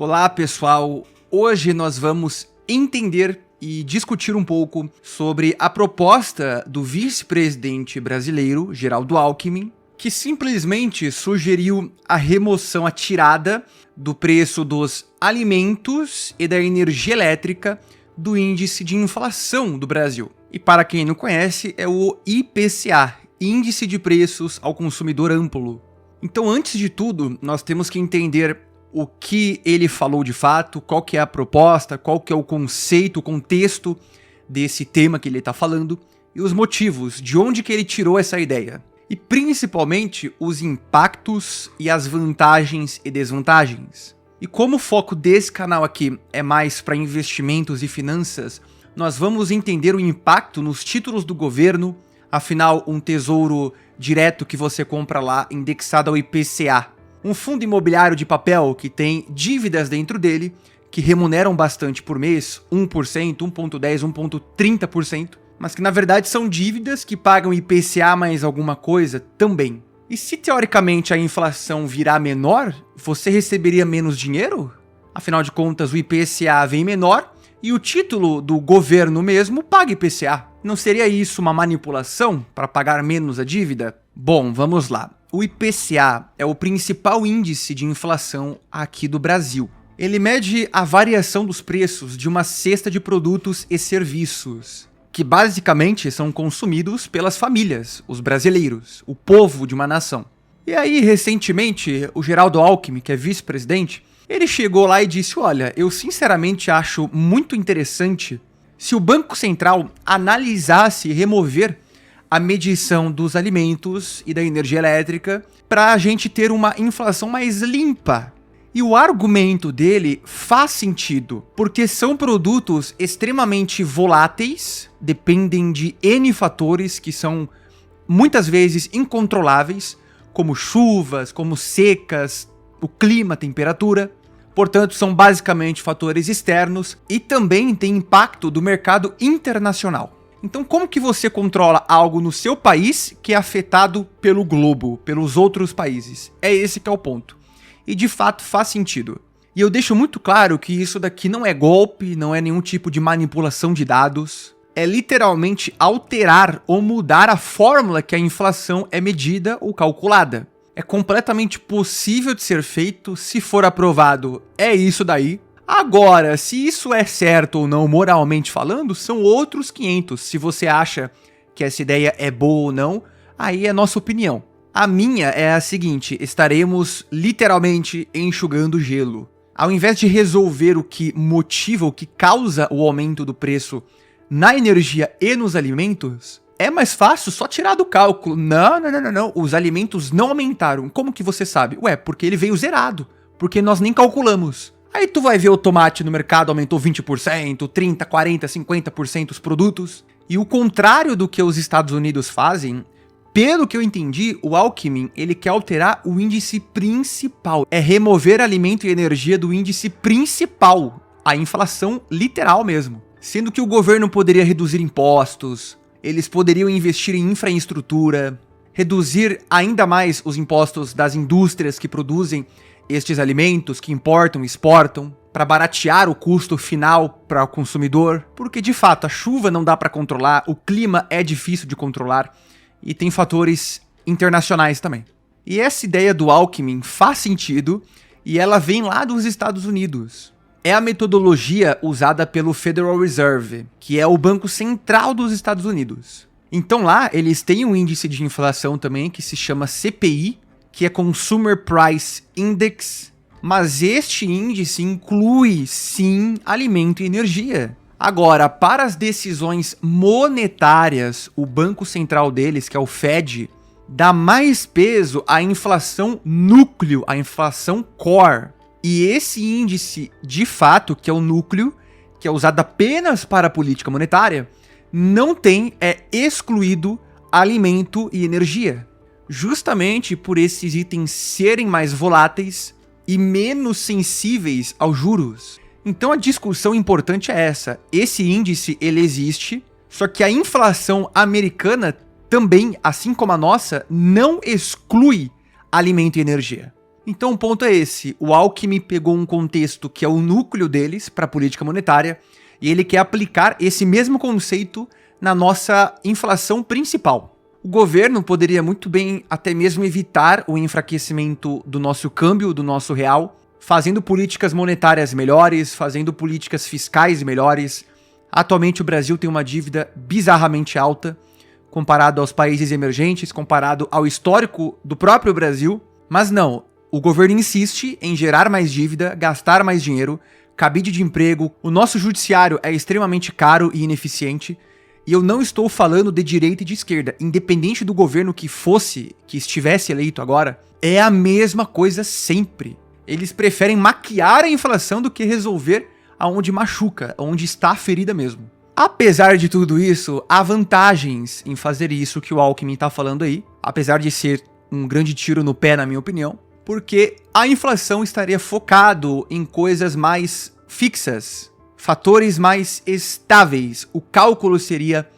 Olá, pessoal! Hoje nós vamos entender e discutir um pouco sobre a proposta do vice-presidente brasileiro, Geraldo Alckmin, que simplesmente sugeriu a remoção, a tirada do preço dos alimentos e da energia elétrica do índice de inflação do Brasil. E para quem não conhece, é o IPCA, Índice de Preços ao Consumidor Amplo. Então, antes de tudo, nós temos que entender o que ele falou de fato, qual que é a proposta, qual que é o conceito, o contexto desse tema que ele está falando e os motivos, de onde que ele tirou essa ideia. E principalmente os impactos e as vantagens e desvantagens. E como o foco desse canal aqui é mais para investimentos e finanças, nós vamos entender o impacto nos títulos do governo, afinal um tesouro direto que você compra lá indexado ao IPCA. Um fundo imobiliário de papel que tem dívidas dentro dele, que remuneram bastante por mês, 1%, 1,10%, 1,30%, mas que na verdade são dívidas que pagam IPCA mais alguma coisa também. E se teoricamente a inflação virar menor, você receberia menos dinheiro? Afinal de contas, o IPCA vem menor e o título do governo mesmo paga IPCA. Não seria isso uma manipulação para pagar menos a dívida? Bom, vamos lá. O IPCA é o principal índice de inflação aqui do Brasil. Ele mede a variação dos preços de uma cesta de produtos e serviços, que basicamente são consumidos pelas famílias, os brasileiros, o povo de uma nação. E aí, recentemente, o Geraldo Alckmin, que é vice-presidente, ele chegou lá e disse: olha, eu sinceramente acho muito interessante se o Banco Central analisasse remover a medição dos alimentos e da energia elétrica para a gente ter uma inflação mais limpa. E o argumento dele faz sentido, porque são produtos extremamente voláteis, dependem de N fatores que são muitas vezes incontroláveis, como chuvas, como secas, o clima, a temperatura. Portanto, são basicamente fatores externos e também tem impacto do mercado internacional. Então, como que você controla algo no seu país que é afetado pelo globo, pelos outros países? É esse que é o ponto. E de fato faz sentido. E eu deixo muito claro que isso daqui não é golpe, não é nenhum tipo de manipulação de dados. É literalmente alterar ou mudar a fórmula que a inflação é medida ou calculada. É completamente possível de ser feito, se for aprovado, é isso daí. Agora, se isso é certo ou não moralmente falando, são outros 500. Se você acha que essa ideia é boa ou não, aí é nossa opinião. A minha é a seguinte: estaremos literalmente enxugando gelo. Ao invés de resolver o que motiva, o que causa o aumento do preço na energia e nos alimentos, é mais fácil só tirar do cálculo. Não. Os alimentos não aumentaram. Como que você sabe? Ué, porque ele veio zerado. Porque nós nem calculamos. Aí tu vai ver o tomate no mercado aumentou 20%, 30%, 40%, 50% os produtos. E o contrário do que os Estados Unidos fazem, pelo que eu entendi, o Alckmin, ele quer alterar o índice principal. É remover alimento e energia do índice principal, a inflação literal mesmo. Sendo que o governo poderia reduzir impostos, eles poderiam investir em infraestrutura, reduzir ainda mais os impostos das indústrias que produzem estes alimentos, que importam e exportam, para baratear o custo final para o consumidor, porque de fato a chuva não dá para controlar, o clima é difícil de controlar e tem fatores internacionais também. E essa ideia do Alckmin faz sentido e ela vem lá dos Estados Unidos. É a metodologia usada pelo Federal Reserve, que é o Banco Central dos Estados Unidos. Então lá eles têm um índice de inflação também que se chama CPI, que é Consumer Price Index, mas este índice inclui, sim, alimento e energia. Agora, para as decisões monetárias, o banco central deles, que é o Fed, dá mais peso à inflação núcleo, à inflação core. E esse índice, de fato, que é o núcleo, que é usado apenas para a política monetária, não tem, é excluído alimento e energia. Justamente por esses itens serem mais voláteis e menos sensíveis aos juros. Então a discussão importante é essa. Esse índice, ele existe, só que a inflação americana também, assim como a nossa, não exclui alimento e energia. Então o ponto é esse, o Alckmin pegou um contexto que é o núcleo deles para a política monetária e ele quer aplicar esse mesmo conceito na nossa inflação principal. O governo poderia muito bem até mesmo evitar o enfraquecimento do nosso câmbio, do nosso real, fazendo políticas monetárias melhores, fazendo políticas fiscais melhores. Atualmente o Brasil tem uma dívida bizarramente alta, comparado aos países emergentes, comparado ao histórico do próprio Brasil. Mas não, o governo insiste em gerar mais dívida, gastar mais dinheiro, cabide de emprego, o nosso judiciário é extremamente caro e ineficiente, e eu não estou falando de direita e de esquerda, independente do governo que estivesse eleito agora, é a mesma coisa sempre. Eles preferem maquiar a inflação do que resolver aonde machuca, onde está a ferida mesmo. Apesar de tudo isso, há vantagens em fazer isso que o Alckmin está falando aí, apesar de ser um grande tiro no pé, na minha opinião, porque a inflação estaria focado em coisas mais fixas, fatores mais estáveis. O cálculo seria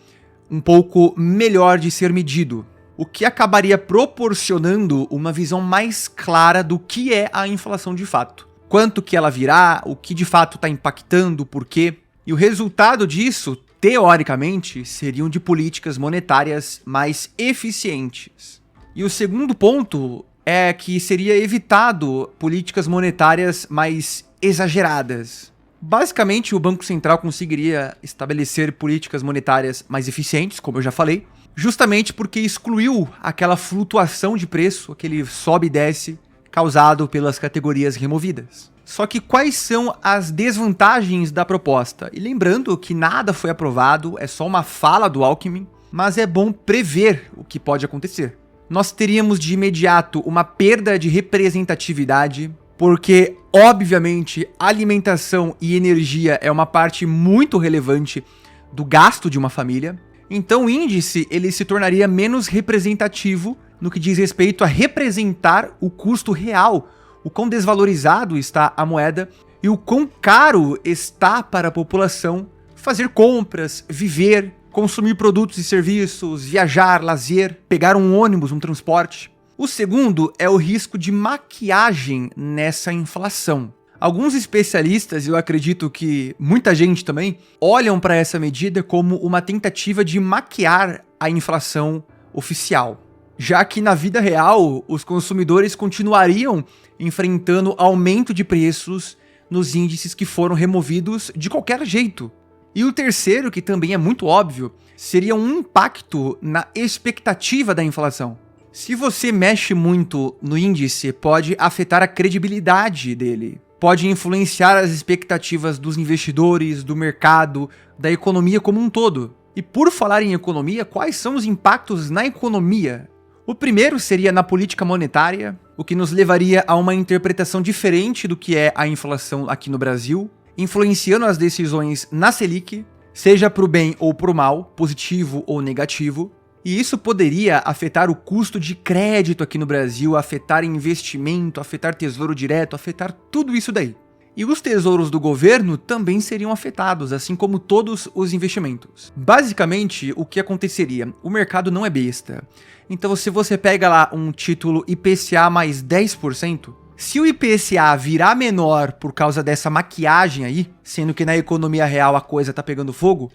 um pouco melhor de ser medido, o que acabaria proporcionando uma visão mais clara do que é a inflação de fato. Quanto que ela virá, o que de fato está impactando, por quê. E o resultado disso, teoricamente, seriam de políticas monetárias mais eficientes. E o segundo ponto é que seria evitado políticas monetárias mais exageradas. Basicamente, o Banco Central conseguiria estabelecer políticas monetárias mais eficientes, como eu já falei, justamente porque excluiu aquela flutuação de preço, aquele sobe e desce, causado pelas categorias removidas. Só que quais são as desvantagens da proposta? E lembrando que nada foi aprovado, é só uma fala do Alckmin, mas é bom prever o que pode acontecer. Nós teríamos de imediato uma perda de representatividade, porque, obviamente, alimentação e energia é uma parte muito relevante do gasto de uma família. Então o índice ele se tornaria menos representativo no que diz respeito a representar o custo real, o quão desvalorizado está a moeda e o quão caro está para a população fazer compras, viver, consumir produtos e serviços, viajar, lazer, pegar um ônibus, um transporte. O segundo é o risco de maquiagem nessa inflação. Alguns especialistas, eu acredito que muita gente também, olham para essa medida como uma tentativa de maquiar a inflação oficial, já que na vida real os consumidores continuariam enfrentando aumento de preços nos índices que foram removidos de qualquer jeito. E o terceiro, que também é muito óbvio, seria um impacto na expectativa da inflação. Se você mexe muito no índice, pode afetar a credibilidade dele. Pode influenciar as expectativas dos investidores, do mercado, da economia como um todo. E por falar em economia, quais são os impactos na economia? O primeiro seria na política monetária, o que nos levaria a uma interpretação diferente do que é a inflação aqui no Brasil, influenciando as decisões na Selic, seja para o bem ou para o mal, positivo ou negativo. E isso poderia afetar o custo de crédito aqui no Brasil, afetar investimento, afetar tesouro direto, afetar tudo isso daí. E os tesouros do governo também seriam afetados, assim como todos os investimentos. Basicamente, o que aconteceria? O mercado não é besta. Então, se você pega lá um título IPCA mais 10%, se o IPCA virar menor por causa dessa maquiagem aí, sendo que na economia real a coisa tá pegando fogo,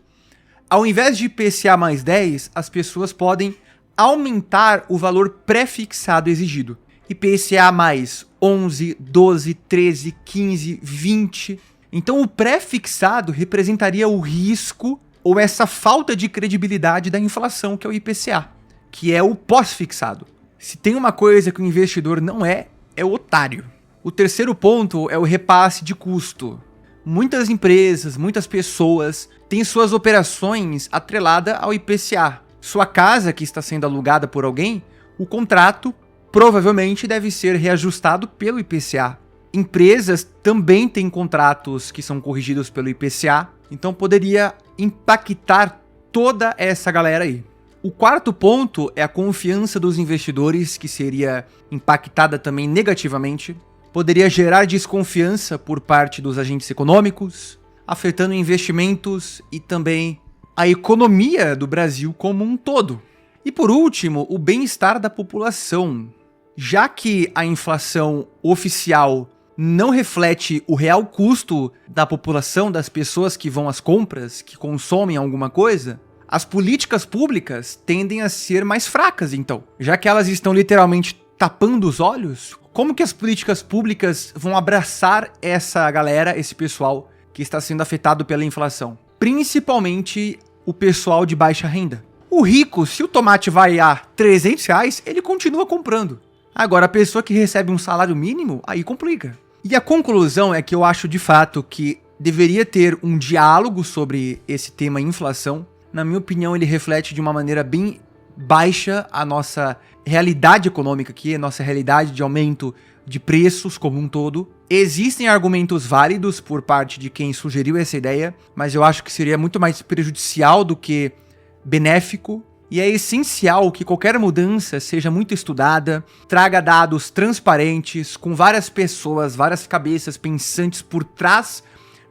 ao invés de IPCA mais 10, as pessoas podem aumentar o valor pré-fixado exigido. IPCA mais 11, 12, 13, 15, 20. Então o pré-fixado representaria o risco ou essa falta de credibilidade da inflação, que é o IPCA, que é o pós-fixado. Se tem uma coisa que o investidor não é o otário. O terceiro ponto é o repasse de custo. Muitas empresas, muitas pessoas têm suas operações atreladas ao IPCA. Sua casa que está sendo alugada por alguém, o contrato provavelmente deve ser reajustado pelo IPCA. Empresas também têm contratos que são corrigidos pelo IPCA, então poderia impactar toda essa galera aí. O quarto ponto é a confiança dos investidores, que seria impactada também negativamente. Poderia gerar desconfiança por parte dos agentes econômicos, afetando investimentos e também a economia do Brasil como um todo. E por último, o bem-estar da população. já que a inflação oficial não reflete o real custo da população, das pessoas que vão às compras, que consomem alguma coisa, as políticas públicas tendem a ser mais fracas, então. Já que elas estão literalmente tapando os olhos, como que as políticas públicas vão abraçar essa galera, esse pessoal que está sendo afetado pela inflação? Principalmente o pessoal de baixa renda. O rico, se o tomate vai a R$300, ele continua comprando. Agora, a pessoa que recebe um salário mínimo, aí complica. E a conclusão é que eu acho de fato que deveria ter um diálogo sobre esse tema inflação. Na minha opinião, ele reflete de uma maneira bem baixa a nossa realidade econômica aqui, a nossa realidade de aumento de preços como um todo. Existem argumentos válidos por parte de quem sugeriu essa ideia, mas eu acho que seria muito mais prejudicial do que benéfico. E é essencial que qualquer mudança seja muito estudada, traga dados transparentes, com várias pessoas, várias cabeças pensantes por trás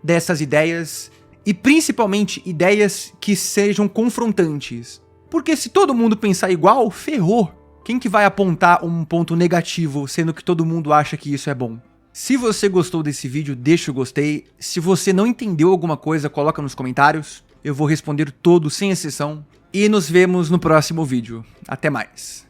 dessas ideias, e principalmente ideias que sejam confrontantes. Porque se todo mundo pensar igual, ferrou. Quem que vai apontar um ponto negativo, sendo que todo mundo acha que isso é bom? Se você gostou desse vídeo, deixa o gostei. Se você não entendeu alguma coisa, coloca nos comentários. Eu vou responder todos sem exceção. E nos vemos no próximo vídeo. Até mais.